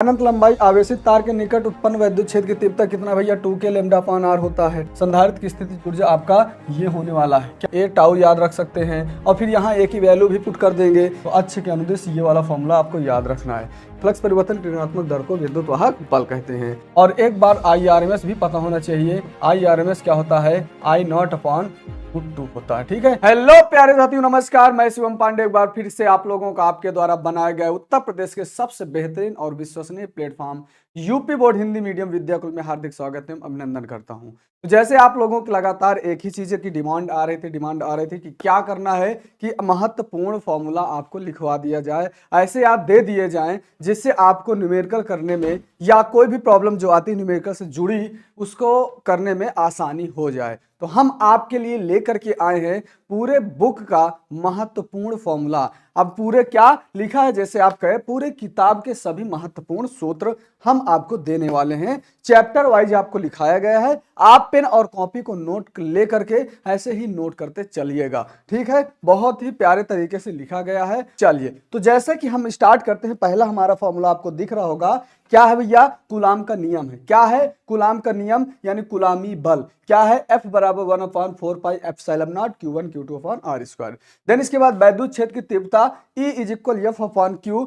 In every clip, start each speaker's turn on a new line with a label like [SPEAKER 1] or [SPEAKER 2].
[SPEAKER 1] अनंत लंबाई आवेशित तार के निकट उत्पन्न वैद्युत क्षेत्र की तीव्रता कितना भैया 2K लैम्डा अपॉन आर होता है। संधारित्र की स्थिति ऊर्जा आपका ये होने वाला है। क्या ए टाउ याद रख सकते हैं और फिर यहाँ ए की वैल्यू भी पुट कर देंगे तो अक्ष के अनुदिश ये वाला फॉर्मूला आपको याद रखना है। फ्लक्स परिवर्तन की ऋणात्मक दर को विद्युत वाहक बल कहते हैं। और एक बार IRMS भी पता होना चाहिए। IRMS क्या होता है? I नॉट अपॉन √2 होता है। ठीक है। हेलो प्यारे साथियों, नमस्कार। मैं शिवम पांडे एक बार फिर से आप लोगों का आपके द्वारा बनाए गए उत्तर प्रदेश के सबसे बेहतरीन और विश्वसनीय platform UP board Hindi medium Vidyakul में हार्दिक स्वागत एवं अभिनंदन करता हूं। तो जैसे आप लोगों की लगातार एक ही चीज की डिमांड आ रही थी कि क्या करना है कि महत्वपूर्ण फॉर्मूला आपको लिखवा दिया जाए, ऐसे आप दे दिए जाएं जिससे आपको न्यूमेरिकल करने में या कोई भी प्रॉब्लम जो आती है न्यूमेरिकल से जुड़ी उसको करने में आसानी हो जाए। तो हम आपके लिए लेकर के आए हैं पूरे बुक का महत्वपूर्ण फॉर्मूला। अब पूरे क्या लिखा है, जैसे आप कहे पूरे किताब के सभी महत्वपूर्ण सूत्र हम आपको देने वाले हैं। चैप्टर वाइज आपको लिखाया गया है। आप पेन और कॉपी को नोट लेकर के ऐसे ही नोट करते चलिएगा। ठीक है, बहुत ही प्यारे तरीके से लिखा गया है। चलिए, तो जैसे कि हम स्टार्ट करते हैं, पहला हमारा फॉर्मूला आपको दिख रहा होगा। क्या है भैया? कूलाम का नियम है। क्या है? कूलाम का नियम यानी कूलामी बल। क्या है? F बराबर 1/4 pi epsilon not Q1 Q2 upon R square. Then इसके बाद वैद्युत क्षेत्र की तीव्रता E is equal F upon Q।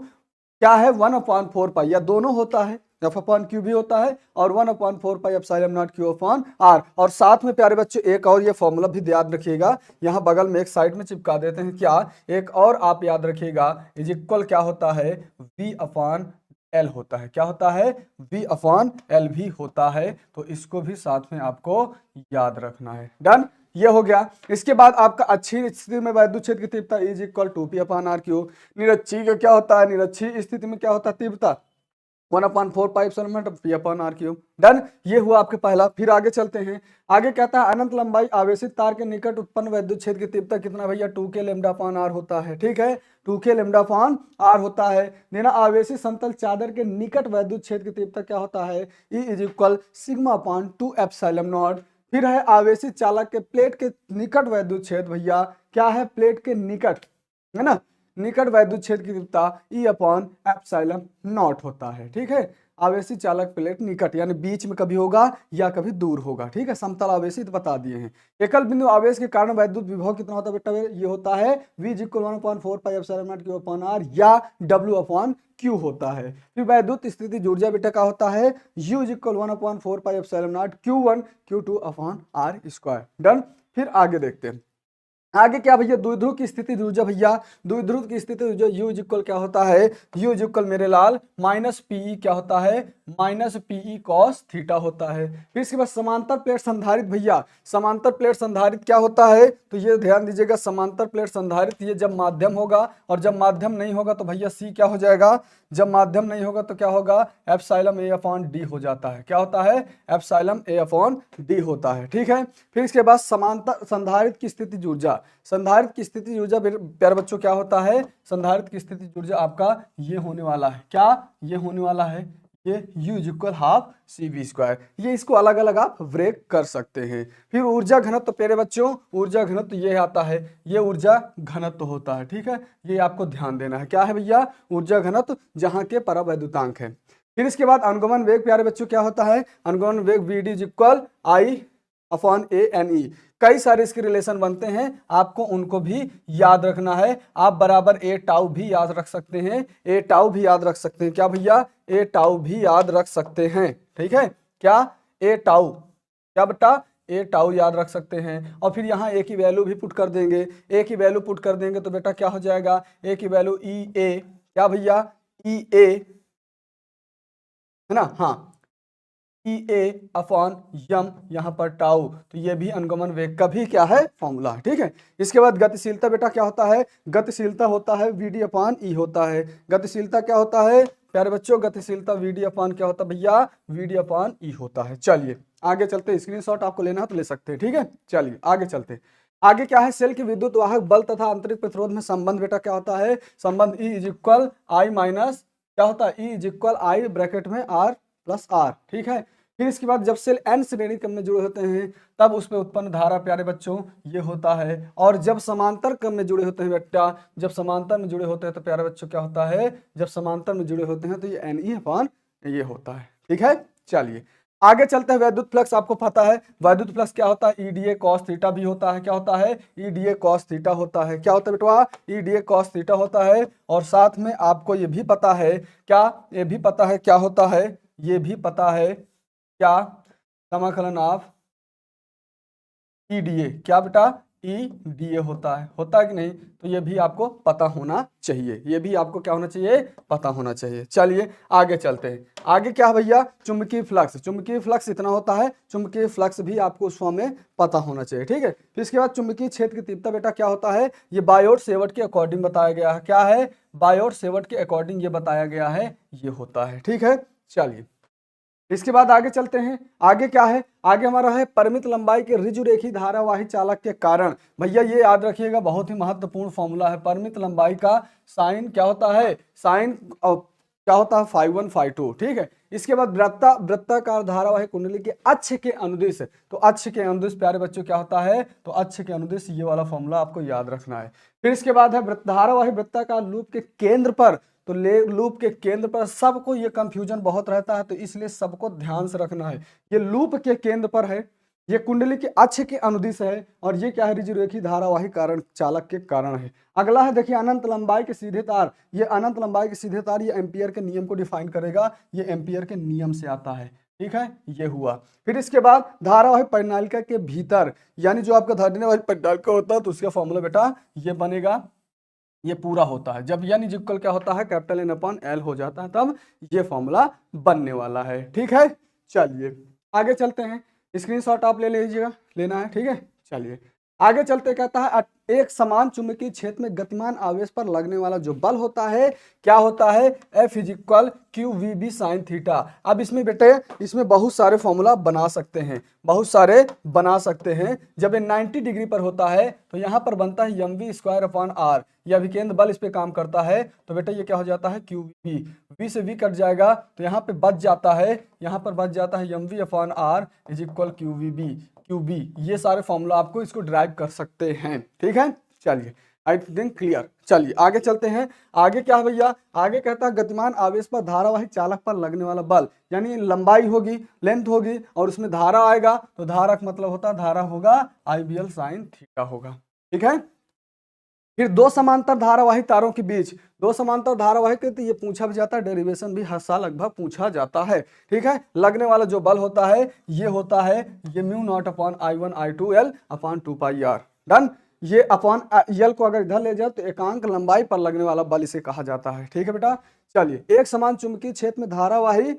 [SPEAKER 1] क्या है? 1/4 पाई, या दोनों होता है, F अपॉन Q भी होता है और 1/4 pi epsilon not Q upon R। और साथ में प्यारे बच्चों एक और ये फॉर्मूला भी याद रखिएगा, यहाँ बगल में एक साइड में चिपका देते हैं। क्या एक और आप याद रखिएगा, इज इक्वल क्या होता है? V अपॉन L होता है। क्या होता है? V अपॉन L भी होता है। तो इसको भी साथ में आपको याद रखना है। डन, ये हो गया। इसके बाद आपका अच्छी स्थिति में वैद्युत क्षेत्र की तीव्रता is equal to P upon R cube. निरक्षी का क्या होता है? निरक्षी स्थिति में क्या होता है? तीव्रता 1/4 pi epsilon not P upon R cube. Done, ये हुआ आपके पहला। फिर आगे चलते हैं। आगे कहता है अनंत लंबाई आवेशित तार के निकट उत्पन्न वैद्युत क्षेत्र की तीव्रता कितना भैया 2K लैम्डा अपॉन R होता है। ठीक है, 2K लैम्डा अपॉन R होता है। देना आवेशित समतल चादर के निकट वैद्युत क्षेत्र की तीव्रता क्या होता है? E is equal sigma upon 2 epsilon not. फिर है आवेशित चालक के प्लेट के निकट वैद्युत क्षेत्र भैया। क्या है? प्लेट के निकट, है ना, निकट वैद्युत क्षेत्र की तीव्रता E अपॉन एप्सिलॉन नॉट होता है। ठीक है, आवेशित चालक प्लेट निकट यानी बीच में कभी होगा या कभी दूर होगा। ठीक है, समतल आवेशित बता दिए हैं। एकल बिंदु आवेश के कारण वैद्युत विभव कितना होता है बेटा? ये होता है V is equal 1/4 pi epsilon not Q upon R या W अपॉन Q होता है। फिर वैद्युत स्थिति ऊर्जा बेटा का होता है U is equal 1/4 pi epsilon not Q1 Q2 upon R square. Done, फिर आगे देखते हैं। आगे क्या भैया? द्विध्रुव की स्थिति ऊर्जा भैया, द्विध्रुव की स्थिति ऊर्जा U इज इक्वल क्या होता है? U इज इक्वल मेरे लाल माइनस PE क्या होता है? माइनस PE कॉस थीटा होता है। फिर इसके बाद समांतर प्लेट संधारित्र भैया, समांतर प्लेट संधारित्र क्या होता है? तो ये ध्यान दीजिएगा, समांतर प्लेट संधारित्र ये जब माध्यम होगा और जब माध्यम नहीं होगा तो भैया C क्या हो जाएगा? जब माध्यम नहीं होगा तो क्या होगा? एप्सिलॉन A अपॉन D हो जाता है। क्या होता है? एप्सिलॉन A अपॉन D होता है। ठीक है, फिर इसके बाद समांतर संधारित्र की स्थिति ऊर्जा, संधारित्र की स्थिति ऊर्जा प्यारे बच्चों क्या होता है? संधारित्र की स्थिति ऊर्जा आपका ये होने वाला है। क्या ये होने वाला है? ये U is equal half CV square. ये इसको अलग अलग आप ब्रेक कर सकते हैं। फिर ऊर्जा घनत्व तो प्यारे बच्चों, ऊर्जा घनत्व ये आता है, ये ऊर्जा घनत्व होता है। ठीक है, ये आपको ध्यान देना है। क्या है भैया? ऊर्जा घनत्व, जहां के परावैद्युतांक है। फिर इसके बाद अनुगमन वेग प्यारे बच्चों क्या होता है? अनुगमन वेग VD is equal I upon ANE। कई सारे इसके रिलेशन बनते हैं, आपको उनको भी याद रखना है। आप बराबर A टाउ भी याद रख सकते हैं, A टाउ भी याद रख सकते हैं। क्या भैया? A टाउ भी याद रख सकते हैं। ठीक है, क्या? A टाउ, क्या बेटा? A टाउ याद रख सकते हैं। और फिर यहाँ A की वैल्यू भी पुट कर देंगे। A की वैल्यू पुट कर देंगे तो बेटा क्या हो जाएगा? A की वैल्यू EA, क्या भैया? EA, है ना? हाँ, EA अपॉन यम, यहाँ पर टाउ, तो ये भी अनुगमन वेग का भी क्या है? फॉर्मूला है। ठीक है, इसके बाद गतिशीलता बेटा क्या होता है? गतिशीलता होता है VD अपॉन E होता है। गतिशीलता क्या होता है प्यारे बच्चों? गतिशीलता VD अपॉन क्या होता है भैया? VD अपॉन E होता है। चलिए आगे चलते हैं, स्क्रीनशॉट आपको लेना है तो ले सकते हैं। ठीक है, चलिए आगे चलते हैं। आगे क्या है? सेल की विद्युत वाहक बल तथा आंतरिक प्रतिरोध में संबंध बेटा क्या होता है? संबंध E is equal I minus क्या होता है? E is equal I bracket में R प्लस R। ठीक है, फिर इसके बाद जब सेल n श्रेणी क्रम में जुड़े होते हैं तब उसमें उत्पन्न धारा प्यारे बच्चों ये होता है। और जब समांतर क्रम में जुड़े होते हैं बेटा, जब समांतर में जुड़े होते हैं तो प्यारे बच्चों क्या होता है? जब समांतर में जुड़े होते हैं तो ये NE अपॉन ये होता है। ठीक है, चलिए आगे चलते हैं। वैद्युत फ्लक्स आपको पता है, वैद्युत फ्लक्स क्या होता है, ईडीए कॉस थीटा भी होता है। क्या होता है, ईडीए कॉस थीटा होता है। क्या होता है बेटवा, ईडीए कॉस थीटा होता है। और साथ में आपको ये भी पता है, क्या ये भी पता है, क्या होता है, ये भी पता है, क्या समाकलन ऑफ ईडीए, क्या बेटा, ईडीए होता है कि नहीं, तो ये भी आपको पता होना चाहिए, ये भी आपको क्या होना चाहिए, पता होना चाहिए। चलिए आगे चलते हैं। आगे क्या है भैया, चुंबकीय फ्लक्स। चुंबकीय फ्लक्स इतना होता है, चुंबकीय फ्लक्स भी आपको उस फॉर्म में पता होना चाहिए। ठीक है, फिर इसके बाद चुंबकीय क्षेत्र की तीव्रता बेटा क्या होता है, ये बायोट सेवर्ट के अकॉर्डिंग बताया गया है। क्या है, बायोट सेवर्ट के अकॉर्डिंग ये बताया गया है, ये होता है। ठीक है, चलिए इसके बाद आगे चलते हैं। आगे क्या है, आगे हमारा है परिमित लंबाई के ऋजुरेखी धारावाही चालक के कारण। भैया ये याद रखिएगा, बहुत ही महत्वपूर्ण फॉर्मूला है। परिमित लंबाई का साइन क्या होता है, साइन क्या होता है, φ1 φ2। ठीक है, इसके बाद वृत्ताकार धारावाही कुंडली के अक्ष के अनुदिश, तो अक्ष के अनुदिश प्यारे बच्चों क्या होता है, तो अक्ष के अनुदिश, ये वाला फॉर्मूला आपको याद रखना है। फिर इसके बाद है धारावाही वृत्ताकार लूप के केंद्र पर, तो लूप के केंद्र पर सबको ये कंफ्यूजन बहुत रहता है, तो इसलिए सबको ध्यान से रखना है। ये लूप के केंद्र पर है, ये कुंडली के अक्ष के अनुदिश है, और ये क्या है, ऋजुरेखी धारावाही कारण चालक के कारण है। अगला है देखिए अनंत लंबाई के सीधे तार। ये अनंत लंबाई के सीधे तार, ये एम्पियर के नियम को डिफाइन करेगा, ये एम्पियर के नियम से आता है। ठीक है, ये हुआ। फिर इसके बाद धारावाही परिनालिका के भीतर, यानी जो आपका धारावाही परिनालिका होता है, तो उसका फॉर्मूला बेटा ये बनेगा, ये पूरा होता है जब यानी इक्वल क्या होता है, कैपिटल N अपॉन L हो जाता है, तब ये फॉर्मूला बनने वाला है। ठीक है, चलिए आगे चलते हैं। स्क्रीनशॉट आप ले लीजिएगा, लेना है। ठीक है, चलिए आगे चलते, कहता है एक समान चुंबकीय क्षेत्र में गतिमान आवेश पर लगने वाला जो बल होता है, क्या होता है, F = QVB sin थीटा। अब इसमें बेटे, इसमें बहुत सारे फॉर्मूला बना सकते हैं, बहुत सारे बना सकते हैं। जब ये 90 डिग्री पर होता है, तो यहाँ पर बनता है mv²/r, यह अभिकेंद्र बल इस पे काम करता है, तो बेटा ये क्या हो जाता है, QV, V से V कट जाएगा, तो यहाँ पे बच जाता है, यहाँ पर बच जाता है mv/r = QVB, QB। ये सारे फॉर्मूला आपको इसको ड्राइव कर सकते हैं। ठीक है, चलिए आई थिंक क्लियर। चलिए आगे चलते हैं। आगे क्या है भैया, आगे कहता है गतिमान आवेश पर धारावाही चालक पर लगने वाला बल, यानी लंबाई होगी, लेंथ होगी, और उसमें धारा आएगा, तो धारा का मतलब होता है, धारा होगा IBL sin थीटा होगा। ठीक है, फिर दो समांतर धारावाही तारों के बीच, दो समांतर धारावाही के, तो ये पूछा भी जाता है, डेरिवेशन भी हर साल लगभग पूछा जाता है। ठीक है, लगने वाला जो बल होता है, ये होता है, ये μ0/I1I2L/2πr। डन, ये अपॉन यल को अगर इधर ले जाओ, तो एकांक लंबाई पर लगने वाला बल इसे कहा जाता है। ठीक है बेटा, चलिए एक समान चुंबकीय क्षेत्र में धारावाही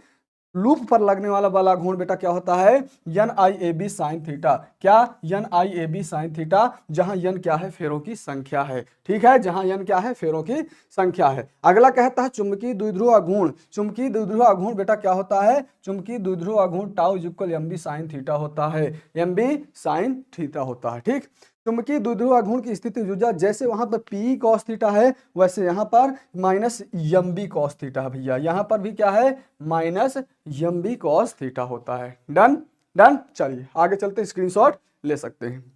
[SPEAKER 1] लूप पर लगने वाला बल आघूर्ण बेटा क्या होता है, NIAB sin थीटा। क्या, NIAB sin थीटा, जहां n क्या है, फेरों की संख्या है। ठीक है, जहां n क्या है, फेरों की संख्या है। अगला कहता है चुंबकीय द्विध्रुव आघूर्ण। चुंबकीय द्विध्रुव आघूर्ण बेटा क्या होता है, चुंबकीय द्विध्रुव आघूर्ण टाउ = MB sin थीटा होता है, MB sin थीटा होता है। ठीक, चुंबकीय द्विध्रुव आघूर्ण की स्थिति ऊर्जा, जैसे वहां पर P cos थीटा है, वैसे यहाँ पर -MB cos थीटा है। भैया यहाँ पर भी क्या है, -MB cos थीटा होता है। डन डन, चलिए आगे चलते, स्क्रीनशॉट ले सकते हैं।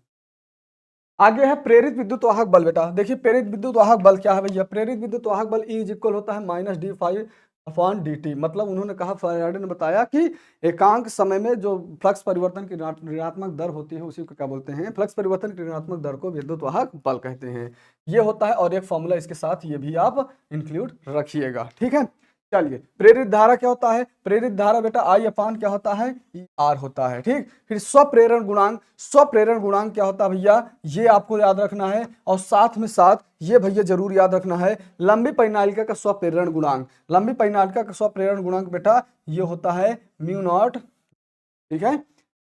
[SPEAKER 1] आगे है प्रेरित विद्युत वाहक बल। बेटा देखिए, प्रेरित विद्युत वाहक बल क्या है भैया, प्रेरित विद्युत वाहक बल E = होता है -d∅/dt। मतलब उन्होंने कहा, फैराडे ने बताया कि एकांक समय में जो फ्लक्स परिवर्तन की ऋणात्मक दर होती है, उसी को क्या बोलते हैं, फ्लक्स परिवर्तन की ऋणात्मक दर को विद्युत वाहक बल कहते हैं। ये होता है, और एक फॉर्मूला इसके साथ ये भी आप इंक्लूड रखिएगा। ठीक है, चलिए प्रेरित धारा क्या होता है, प्रेरित धारा बेटा I/, क्या होता है, ER होता है। ठीक, फिर स्वप्रेरण गुणांक, स्वप्रेरण गुणांक क्या होता है भैया, ये आपको याद रखना है, और साथ में साथ ये भैया जरूर याद रखना है, लंबी परिनालिका का स्वप्रेरण गुणांक, लंबी परिनालिका का स्वप्रेरण गुणांक बेटा ये होता है μ0। ठीक है,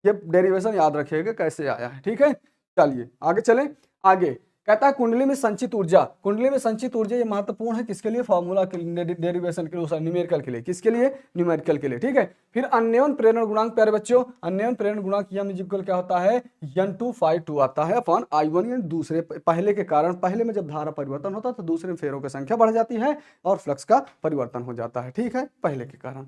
[SPEAKER 1] ये डेरिवेशन याद रखिएगा कैसे आया है। ठीक है, चलिए आगे चलें। आगे कहता है कुंडली में संचित ऊर्जा, कुंडली में संचित ऊर्जा ये महत्वपूर्ण है, किसके लिए, फार्मूला के डेरिवेशन के लिए, न्यूमेरिकल के लिए, किसके लिए, न्यूमेरिकल के लिए। ठीक है, फिर अन्योन प्रेरण गुणांक प्यारे बच्चों, अन्योन प्रेरण गुणांक M = क्या होता है, N2/2 आता है अपॉन I1, यानी दूसरे पहले के कारण, पहले में जब धारा परिवर्तन होता है, तो दूसरे में फेरों की संख्या बढ़ जाती है और फ्लक्स का परिवर्तन हो जाता है। ठीक है, पहले के कारण।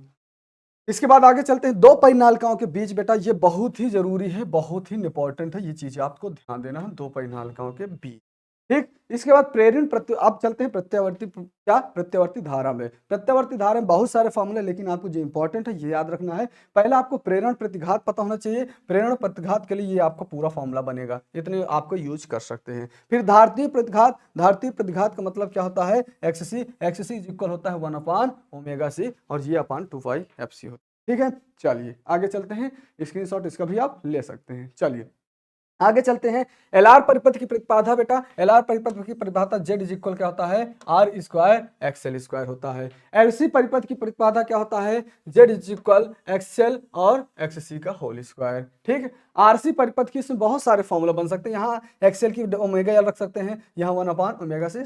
[SPEAKER 1] इसके बाद आगे चलते हैं, दो परिनालिकाओं के बीच बेटा, ये बहुत ही जरूरी है, बहुत ही इंपॉर्टेंट है, ये चीज आपको ध्यान देना है, दो परिनालिकाओं के बीच। ठीक। इसके बाद प्रेरण अब चलते हैं प्रत्यावर्ती धारा में। प्रत्यावर्ती धारा में बहुत सारे फॉर्मूले, लेकिन आपको जो इंपॉर्टेंट है ये याद रखना है। पहला आपको प्रेरण प्रतिघात पता होना चाहिए। प्रेरण प्रतिघात के लिए ये आपका पूरा फॉर्मूला बनेगा, इतने आपको यूज कर सकते हैं। फिर धारतीय प्रतिघात। धारतीय प्रतिघात का मतलब क्या होता है, एक्ससी। एक्ससी इज इक्वल होता है 1/ओमेगा c और ये अपान 2πfc होता है। ठीक है, चलिए आगे चलते हैं। स्क्रीनशॉट इसका भी आप ले सकते हैं। चलिए आगे चलते हैं। एलआर परिपथ की प्रतिबाधा बेटा, एलआर परिपथ की प्रतिबाधा जेड इज इक्वल क्या होता है, आर स्क्वायर एक्सएल स्क्वायर होता है। एलसी परिपथ की प्रतिबाधा क्या होता है, जेड इज इक्वल एक्सएल और एक्ससी का होल स्क्वायर। ठीक। आरसी परिपथ की इसमें बहुत सारे फॉर्मूला बन सकते हैं। यहाँ एक्सएल की ओमेगा एल रख सकते हैं, यहाँ 1/ओमेगा से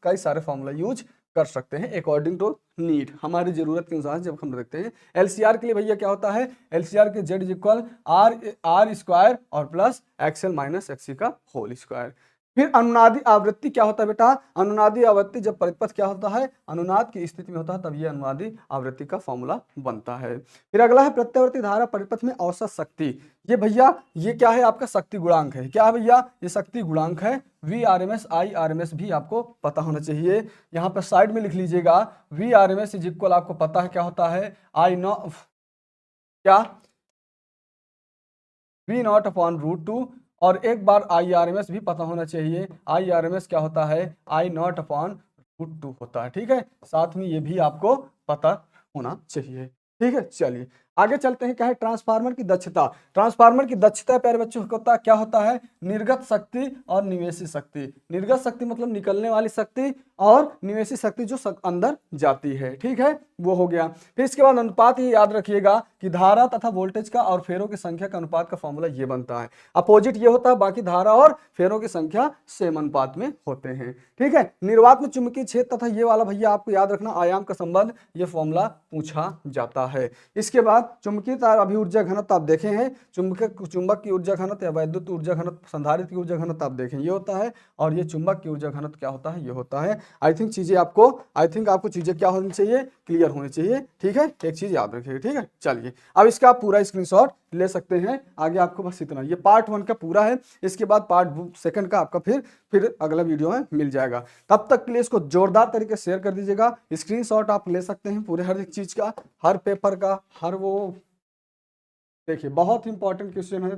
[SPEAKER 1] कई सारे फॉर्मूला यूज कर सकते हैं अकॉर्डिंग टू नीड, हमारी जरूरत के अनुसार जब हम देखते हैं। एलसीआर के लिए भैया क्या होता है, एलसीआर के Z is equal R square और प्लस एक्सएल माइनस एक्सी का होल स्क्वायर। फिर अनुनादी आवृत्ति क्या होता है बेटा, अनुनादी आवृत्ति जब परिपथ क्या होता है, अनुनाद की स्थिति में होता है, तब ये अनुनादी आवृत्ति का फॉर्मूला बनता है। फिर अगला है प्रत्यावर्ती धारा परिपथ में औसत शक्ति। ये भैया ये क्या है, आपका शक्ति गुणांक है। क्या है भैया, ये शक्ति गुणांक है। V R M S I R M S भी आपको पता होना चाहिए। यहाँ पर साइड में लिख लीजिएगा, V R M S is equal आपको पता है क्या होता है, आई नॉ क्या वी नॉट अपॉन √2। और एक बार आई आर एम एस भी पता होना चाहिए। आई आर एम एस क्या होता है, आई नॉट अपॉन √2 होता है। ठीक है, साथ में ये भी आपको पता होना चाहिए। ठीक है, चलिए आगे चलते हैं। क्या है, ट्रांसफार्मर की दक्षता। ट्रांसफार्मर की दक्षता प्यारे बच्चों क्या होता है, निर्गत शक्ति और निवेशी शक्ति। निर्गत शक्ति मतलब निकलने वाली शक्ति, और निवेशी शक्ति जो अंदर जाती है। ठीक है, वो हो गया। फिर इसके बाद अनुपात ही याद रखिएगा कि धारा तथा वोल्टेज का और फेरों की संख्या का अनुपात का फॉर्मूला ये बनता है। अपोजिट ये होता है, बाकी धारा और फेरों की संख्या सेम अनुपात में होते हैं। ठीक है, निर्वात में चुंबकीय क्षेत्र तथा ये वाला भैया आपको याद रखना, आयाम का संबंध, ये फॉर्मूला पूछा जाता है। इसके बाद चुंबकीय तार अभिऊर्जा घनत्व आप देखे हैं, चुंबक की ऊर्जा घनत्व या वैद्युत ऊर्जा घनत्व, संधारित्र की ऊर्जा घनत्व आप देखें ये होता है, और ये चुंबक की ऊर्जा घनत्व क्या होता है, ये होता है। आई थिंक आपको चीजें क्या होनी चाहिए, क्लियर होनी चाहिए। ठीक है, एक चीज याद रखिएगा। ठीक है, चलिए अब इसका पूरा स्क्रीनशॉट ले सकते हैं। आगे आपको बस इतना, ये पार्ट 1 का पूरा है। इसके बाद पार्ट 2 का आपका फिर अगला वीडियो में मिल जाएगा। तब तक के लिए इसको जोरदार तरीके से शेयर कर दीजिएगा। स्क्रीनशॉट आप ले सकते हैं पूरे हर एक चीज का, हर पेपर का, हर वो देखिए बहुत इंपॉर्टेंट क्वेश्चन है,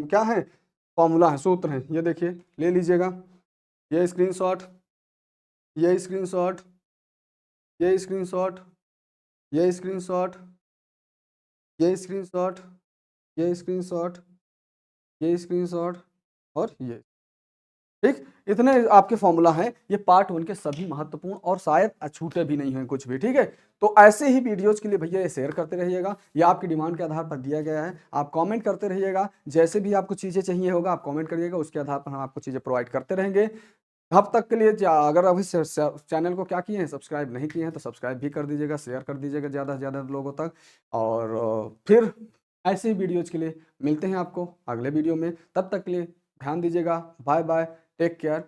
[SPEAKER 1] क्या है, फॉर्मूला है, सूत्र है, ये देखिए ले लीजिएगा। ये स्क्रीनशॉट, ये स्क्रीनशॉट, ये स्क्रीनशॉट, ये स्क्रीनशॉट, ये स्क्रीनशॉट, ये स्क्रीनशॉट, ये स्क्रीनशॉट और ये। ठीक, इतने आपके फॉर्मूला हैं। ये पार्ट 1 के सभी महत्वपूर्ण और शायद छूटे भी नहीं हैं कुछ भी। ठीक है, तो ऐसे ही वीडियोज के लिए भैया ये शेयर करते रहिएगा। ये आपकी डिमांड के आधार पर दिया गया है। आप कमेंट करते रहिएगा, जैसे भी आपको चीज़ें चाहिए होगा आप कमेंट करिएगा, उसके आधार पर हम आपको चीज़ें प्रोवाइड करते रहेंगे। अब तक के लिए अगर अभी चैनल को क्या किए हैं, सब्सक्राइब नहीं किए हैं तो सब्सक्राइब भी कर दीजिएगा, शेयर कर दीजिएगा ज़्यादा से ज़्यादा लोगों तक। और फिर ऐसे ही वीडियोज़ के लिए मिलते हैं आपको अगले वीडियो में। तब तक के लिए ध्यान दीजिएगा। Bye bye, take care.